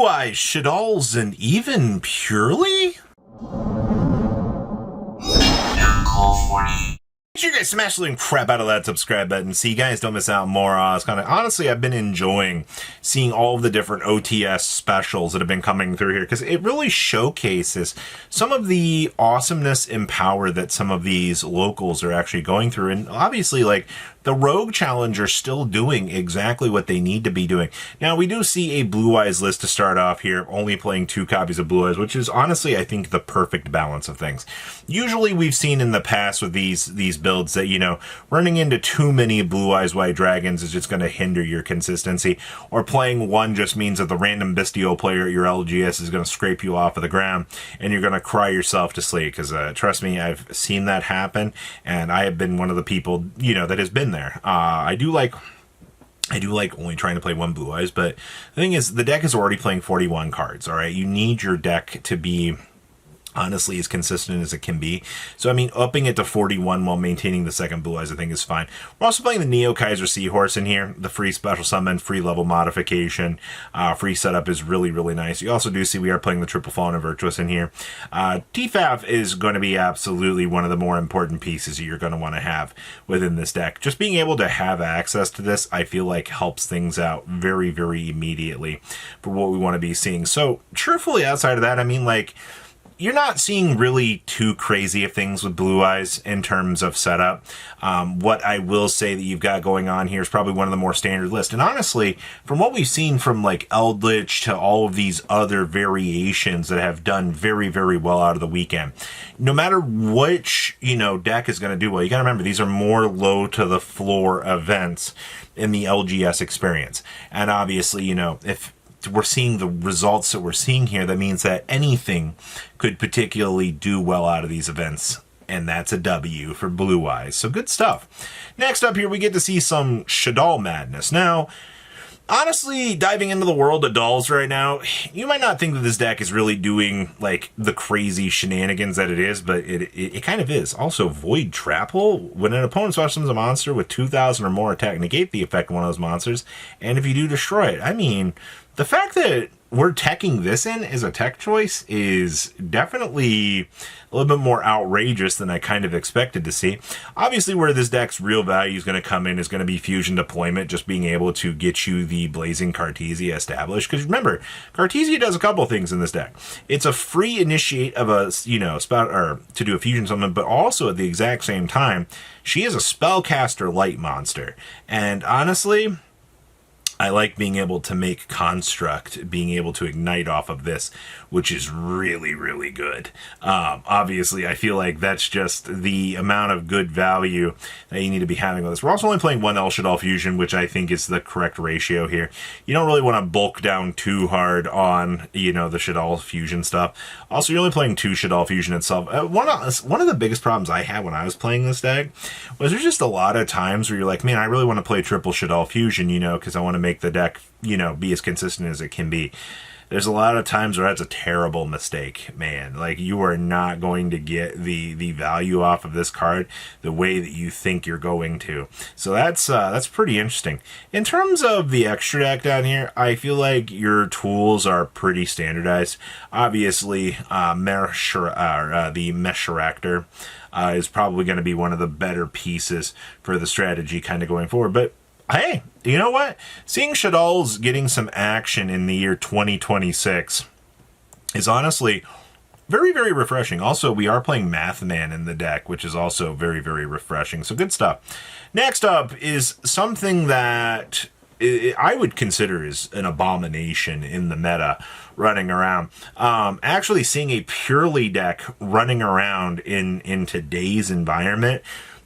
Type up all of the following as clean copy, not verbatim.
Blue Eyes, Shaddolls, and even Purrely? Make sure you guys smash the crap out of that subscribe button so you guys don't miss out more. Honestly, I've been enjoying seeing all of the different OTS specials that have been coming through here because it really showcases some of the awesomeness and power that some of these locals are actually going through. And obviously, like, the Rogue Challenge are still doing exactly what they need to be doing. Now, we do see a Blue Eyes list to start off here, only playing 2 copies of Blue Eyes, which is honestly, I think, the perfect balance of things. Usually, we've seen in the past with these builds that, you know, running into too many Blue Eyes White Dragons is just going to hinder your consistency, or playing one just means that the random Bestial player at your LGS is going to scrape you off of the ground, and you're going to cry yourself to sleep, because trust me, I've seen that happen, and I have been one of the people, you know, that has been there. I do like only trying to play 1 Blue Eyes, but the thing is, the deck is already playing 41 cards, all right? You need your deck to be honestly as consistent as it can be. So, I mean, upping it to 41 while maintaining the second Blue Eyes, I think, is fine. We're also playing the Neo Kaiser Seahorse in here. The free special summon, free level modification, free setup is really, really nice. You also do see we are playing the Triple Fallen and Virtuous in here. TFAF is going to be absolutely one of the more important pieces you're going to want to have within this deck. Just being able to have access to this, I feel like, helps things out very, very immediately for what we want to be seeing. So, truthfully, outside of that, I mean, like, you're not seeing really too crazy of things with Blue Eyes in terms of setup. What I will say that you've got going on here is probably one of the more standard lists. And honestly, from what we've seen from like Eldritch to all of these other variations that have done very, very well out of the weekend, no matter which, you know, deck is going to do well, you got to remember these are more low to the floor events in the LGS experience. And obviously, you know, if we're seeing the results that we're seeing here, that means that anything could particularly do well out of these events, and that's a W for Blue Eyes. So good stuff. Next up here, we get to see some Shaddolls madness. Now, honestly, diving into the world of dolls right now, you might not think that this deck is really doing, like, the crazy shenanigans that it is, but it kind of is. Also, Void Trapple. When an opponent summons a monster with 2,000 or more attack, negate the effect of one of those monsters, and if you do, destroy it. I mean, the fact that we're teching this in as a tech choice is definitely a little bit more outrageous than I kind of expected to see. Obviously, where this deck's real value is going to come in is going to be fusion deployment, just being able to get you the Blazing Cartesia established. Because remember, Cartesia does a couple things in this deck. It's a free initiate of a, you know, spell, or to do a fusion summon, but also at the exact same time, she is a spellcaster light monster. And honestly, I like being able to make construct, being able to ignite off of this, which is really, really good. Obviously, I feel like that's just the amount of good value that you need to be having with this. We're also only playing 1 El Shaddolls Fusion, which I think is the correct ratio here. You don't really want to bulk down too hard on, you know, the Shaddolls Fusion stuff. Also, you're only playing 2 Shaddolls Fusion itself. One of the biggest problems I had when I was playing this deck was there's just a lot of times where you're like, man, I really want to play triple Shaddolls Fusion, you know, because I want to make the deck, you know, be as consistent as it can be. There's a lot of times where that's a terrible mistake, man. Like, you are not going to get the value off of this card the way that you think you're going to. So that's pretty interesting. In terms of the extra deck down here, I feel like your tools are pretty standardized. Obviously, the Meshiractor is probably going to be one of the better pieces for the strategy kind of going forward. But hey, you know what? Seeing Shaddolls getting some action in the year 2026 is honestly very, very refreshing. Also, we are playing Mathman in the deck, which is also very, very refreshing. So good stuff. Next up is something that I would consider is an abomination in the meta running around. Actually seeing a Purrely deck running around in today's environment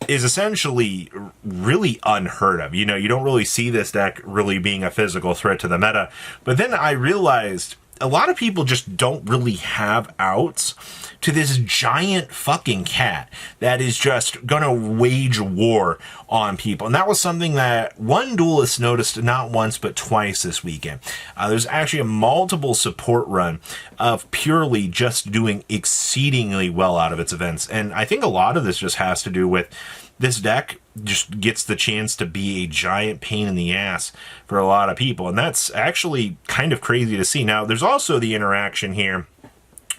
is essentially really unheard of. You know, you don't really see this deck really being a physical threat to the meta. But then I realized a lot of people just don't really have outs to this giant fucking cat that is just gonna wage war on people. And that was something that one duelist noticed not once but twice this weekend. There's actually a multiple support run of Purrely just doing exceedingly well out of its events. And I think a lot of this just has to do with this deck just gets the chance to be a giant pain in the ass for a lot of people. And that's actually kind of crazy to see. Now, there's also the interaction here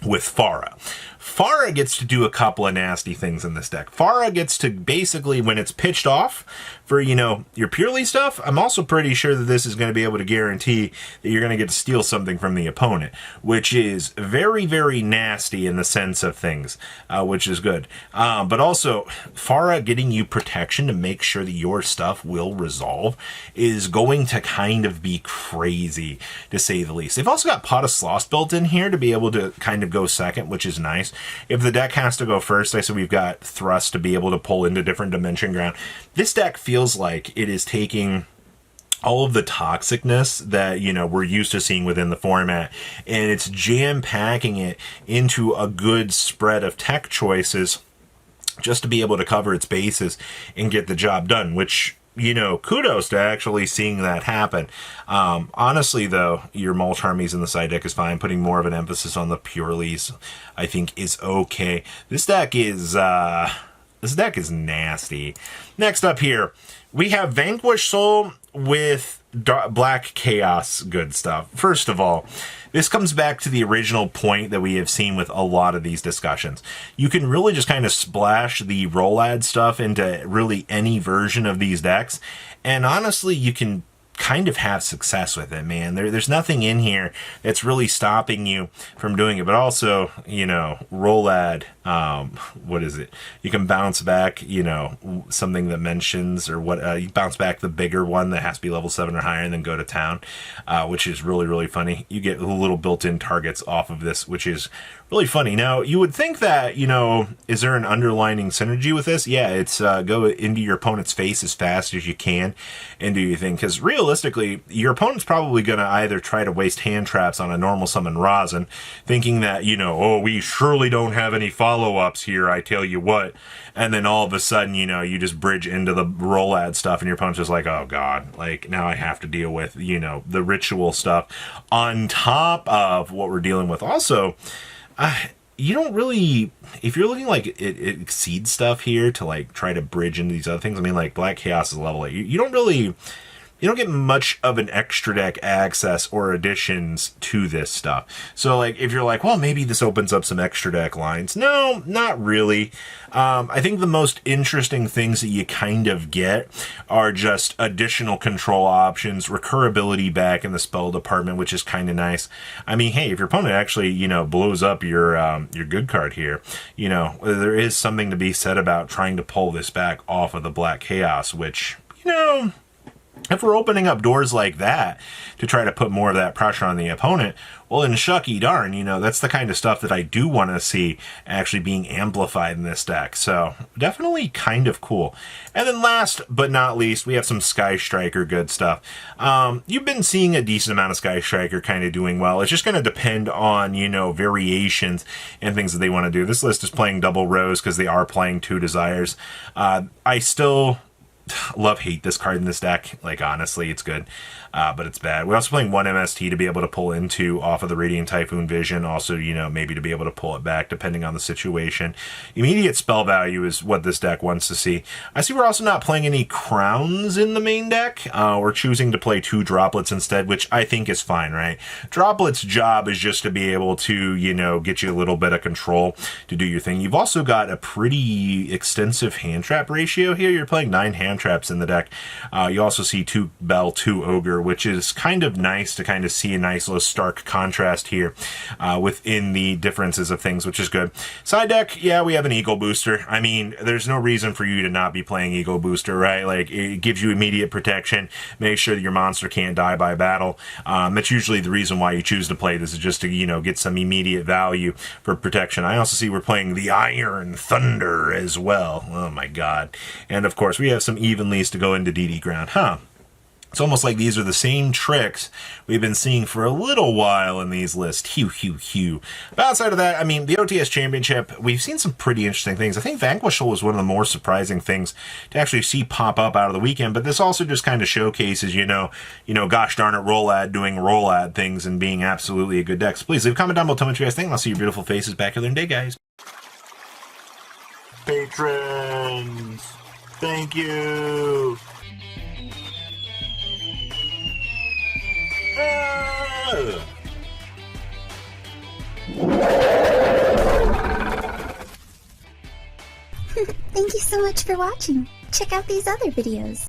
with Pharah. Pharah gets to do a couple of nasty things in this deck. Pharah gets to basically, when it's pitched off for, you know, your Purrely stuff, I'm also pretty sure that this is going to be able to guarantee that you're going to get to steal something from the opponent, which is very, very nasty in the sense of things, which is good. But also, Pharah getting you protection to make sure that your stuff will resolve is going to kind of be crazy, to say the least. They've also got Pot of Sloth built in here to be able to kind of go second, which is nice. If the deck has to go first, I said we've got Thrust to be able to pull into different dimension ground. This deck feels like it is taking all of the toxicness that, you know, we're used to seeing within the format, and it's jam-packing it into a good spread of tech choices just to be able to cover its bases and get the job done, which, you know, kudos to actually seeing that happen. Honestly, though, your Mulch Armies in the side deck is fine. Putting more of an emphasis on the Purrelys, I think, is okay. This deck is nasty. Next up here, we have Vanquish Soul with Black Chaos good stuff. First of all, this comes back to the original point that we have seen with a lot of these discussions. You can really just kind of splash the roll-ad stuff into really any version of these decks, and honestly, you can kind of have success with it, man. There's nothing in here that's really stopping you from doing it. But also, you know, roll-ad, what is it? You can bounce back, you know, something that mentions, or what, you bounce back the bigger one that has to be level 7 or higher and then go to town, which is really, really funny. You get little built-in targets off of this, which is really funny. Now, you would think that, you know, is there an underlining synergy with this? Yeah, it's go into your opponent's face as fast as you can and do your thing. Because realistically, your opponent's probably going to either try to waste hand traps on a normal summon Rosin, thinking that, you know, oh, we surely don't have any follow-ups here, I tell you what. And then all of a sudden, you know, you just bridge into the roll-ad stuff and your opponent's just like, oh, God, like, now I have to deal with, you know, the ritual stuff on top of what we're dealing with. Also, you don't really, if you're looking like it exceeds stuff here to like try to bridge into these other things, I mean, like Black Chaos is level 8. You don't get much of an extra deck access or additions to this stuff. So like, if you're like, well, maybe this opens up some extra deck lines. No, not really. I think the most interesting things that you kind of get are just additional control options, recurability back in the spell department, which is kind of nice. I mean, hey, if your opponent actually, you know, blows up your good card here, you know, there is something to be said about trying to pull this back off of the Black Chaos, which, you know, if we're opening up doors like that to try to put more of that pressure on the opponent, well, then shucky darn, you know, that's the kind of stuff that I do want to see actually being amplified in this deck. So definitely kind of cool. And then last but not least, we have some Sky Striker good stuff. You've been seeing a decent amount of Sky Striker kind of doing well. It's just going to depend on, you know, variations and things that they want to do. This list is playing double rows because they are playing 2 Desires. I still hate this card in this deck. Like, honestly, it's good, but it's bad. We're also playing 1 MST to be able to pull into off of the Radiant Typhoon Vision. Also, you know, maybe to be able to pull it back depending on the situation. Immediate spell value is what this deck wants to see. I see we're also not playing any crowns in the main deck. We're choosing to play 2 droplets instead, which I think is fine, right? Droplets' job is just to be able to, you know, get you a little bit of control to do your thing. You've also got a pretty extensive hand trap ratio here. You're playing 9 hand traps in the deck. You also see 2 Bell, 2 Ogre, which is kind of nice to kind of see a nice little stark contrast here within the differences of things, which is good. Side deck, yeah, we have an Eagle Booster. I mean, there's no reason for you to not be playing Eagle Booster, right? Like, it gives you immediate protection, make sure that your monster can't die by battle. That's usually the reason why you choose to play this, is just to, you know, get some immediate value for protection. I also see we're playing the Iron Thunder as well. Oh my god. And of course, we have some Evenlys to go into DD ground. It's almost like these are the same tricks we've been seeing for a little while in these lists. But outside of that, I mean, the OTS Championship, we've seen some pretty interesting things. I think Vanquish was one of the more surprising things to actually see pop up out of the weekend, but this also just kind of showcases, you know, gosh darn it, roll-ad doing roll-ad things and being absolutely a good deck. So please leave a comment down below, tell me what you guys think, and I'll see your beautiful faces back here in a day, guys. Patrons! Thank you. Thank you so much for watching. Check out these other videos.